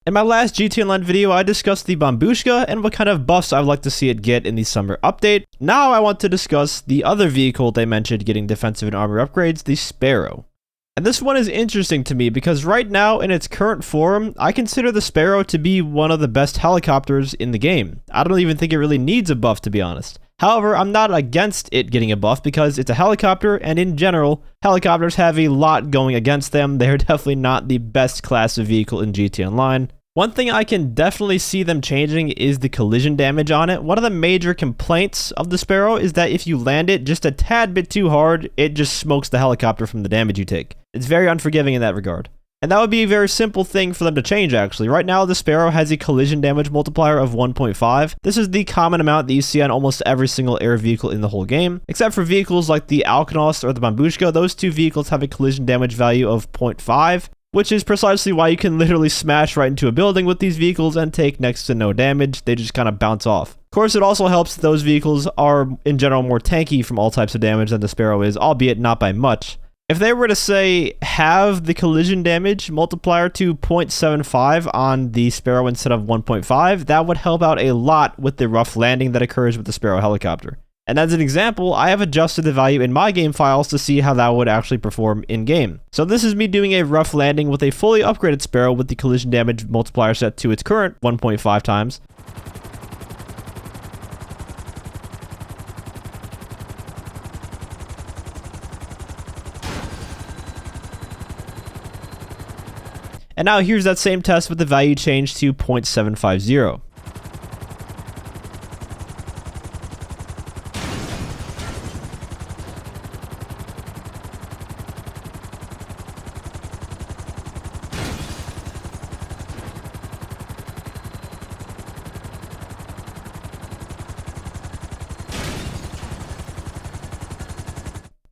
In my last GT Online video, I discussed the Bambushka and what kind of buffs I would like to see it get in the summer update. Now I want to discuss the other vehicle they mentioned getting defensive and armor upgrades, the Sparrow. And this one is interesting to me because right now in its current form, I consider the Sparrow to be one of the best helicopters in the game. I don't even think it really needs a buff, to be honest. However, I'm not against it getting a buff because it's a helicopter, and in general, helicopters have a lot going against them. They're definitely not the best class of vehicle in GT Online. One thing I can definitely see them changing is the collision damage on it. One of the major complaints of the Sparrow is that if you land it just a tad bit too hard, it just smokes the helicopter from the damage you take. It's very unforgiving in that regard. And that would be a very simple thing for them to change, actually. Right now, the Sparrow has a collision damage multiplier of 1.5. This is the common amount that you see on almost every single air vehicle in the whole game. Except for vehicles like the Alknost or the Bambushka, those two vehicles have a collision damage value of 0.5. Which is precisely why you can literally smash right into a building with these vehicles and take next to no damage. They just kind of bounce off. Of course, it also helps that those vehicles are, in general, more tanky from all types of damage than the Sparrow is, albeit not by much. If they were to, say, have the collision damage multiplier to 0.75 on the Sparrow instead of 1.5, that would help out a lot with the rough landing that occurs with the Sparrow helicopter. And as an example, I have adjusted the value in my game files to see how that would actually perform in-game. So this is me doing a rough landing with a fully upgraded Sparrow with the collision damage multiplier set to its current 1.5 times. And now here's that same test with the value changed to 0.750.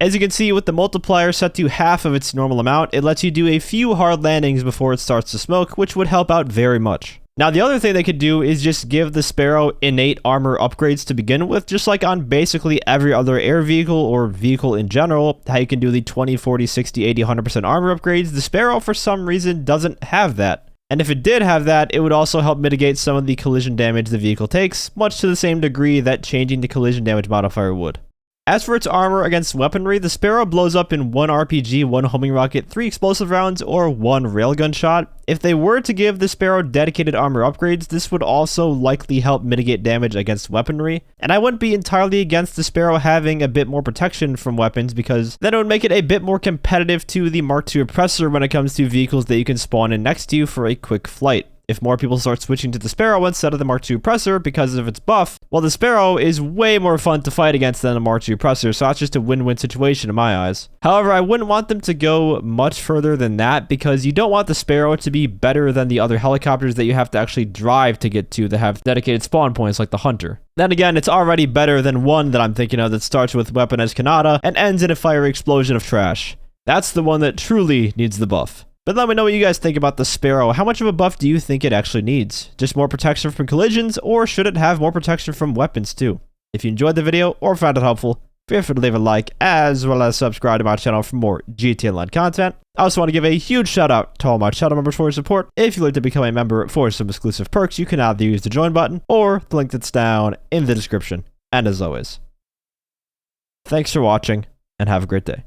As you can see, with the multiplier set to half of its normal amount, it lets you do a few hard landings before it starts to smoke, which would help out very much. Now, the other thing they could do is just give the Sparrow innate armor upgrades to begin with, just like on basically every other air vehicle or vehicle in general, how you can do the 20, 40, 60, 80, 100% armor upgrades. The Sparrow, for some reason, doesn't have that. And if it did have that, it would also help mitigate some of the collision damage the vehicle takes, much to the same degree that changing the collision damage modifier would. As for its armor against weaponry, the Sparrow blows up in 1 RPG, 1 homing rocket, 3 explosive rounds, or 1 railgun shot. If they were to give the Sparrow dedicated armor upgrades, this would also likely help mitigate damage against weaponry. And I wouldn't be entirely against the Sparrow having a bit more protection from weapons, because then it would make it a bit more competitive to the Mark II Oppressor when it comes to vehicles that you can spawn in next to you for a quick flight. If more people start switching to the Sparrow instead of the Mark II Oppressor because of its buff, well, the Sparrow is way more fun to fight against than the Mark II Oppressor, so that's just a win-win situation in my eyes. However, I wouldn't want them to go much further than that because you don't want the Sparrow to be better than the other helicopters that you have to actually drive to get to that have dedicated spawn points like the Hunter. Then again, it's already better than one that I'm thinking of that starts with Weapon as Kanata and ends in a fiery explosion of trash. That's the one that truly needs the buff. But let me know what you guys think about the Sparrow. How much of a buff do you think it actually needs? Just more protection from collisions, or should it have more protection from weapons too? If you enjoyed the video or found it helpful, feel free to leave a like, as well as subscribe to my channel for more GT Online content. I also want to give a huge shout out to all my channel members for your support. If you'd like to become a member for some exclusive perks, you can either use the join button or the link that's down in the description. And as always, thanks for watching and have a great day.